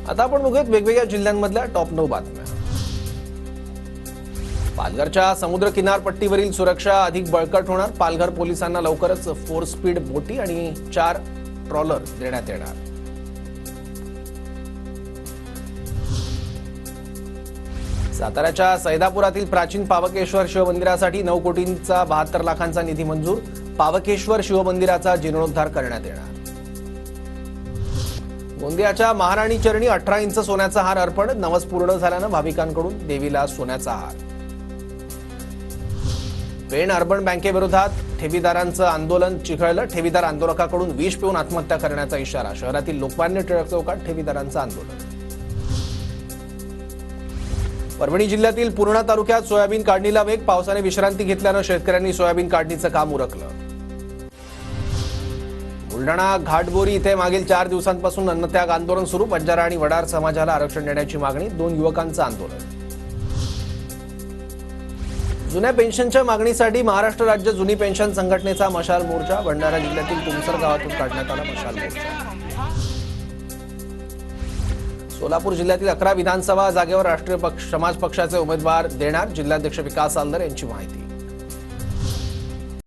आता आपण बघूयात वेगवेगळ्या जिल्ह्यांमधल्या टॉप 9 बातम्या। पालघरच्या समुद्र किनारपट्टीवरील सुरक्षा अधिक बळकट होणार। पालघर पोलिसांना लवकरच 4 स्पीड बोटी आणि 4 ट्रॉलर देण्यात येणार। साताऱ्याच्या सैदापुरातील प्राचीन पावकेश्वर शिवमंदिरासाठी 9 कोटींचा 72 लाखांचा निधी मंजूर। पावकेश्वर शिवमंदिराचा जीर्णोद्धार करण्यात येणार। गोंदियाच्या महाराणी चरणी 18 इंच सोन्याचा हार अर्पण। नवस पूर्ण झाल्यानं भाविकांकडून देवीला सोन्याचा हार। पेण अर्बन बँकेविरोधात ठेवीदारांचं आंदोलन चिघळलं। ठेवीदार आंदोलकांकडून विष पिऊन आत्महत्या करण्याचा इशारा। शहरातील लोकमान्य टिळक चौकात ठेवीदारांचं आंदोलन। परभणी जिल्ह्यातील पूर्णा तालुक्यात सोयाबीन काढणीला वेग। पावसाने विश्रांती घेतल्यानं शेतकऱ्यांनी सोयाबीन काढणीचं काम उरकलं। बुलढाणा घाटबोरी इथे मागील 4 दिवसांपासून अन्नत्याग आंदोलन सुरू। बंजारा आणि वडार समाजाला आरक्षण देण्याची मागणी। 2 युवकांचं आंदोलन। जुन्या पेन्शनच्या मागणीसाठी महाराष्ट्र राज्य जुनी पेन्शन संघटनेचा मशाल मोर्चा। भंडारा जिल्ह्यातील तुमसर गावातून काढण्यात आला मशाल मोर्चा। सोलापूर जिल्ह्यातील 11 विधानसभा जागेवर राष्ट्रीय समाज पक्षाचे उमेदवार देणार। जिल्हाध्यक्ष विकास आलदर यांची माहिती।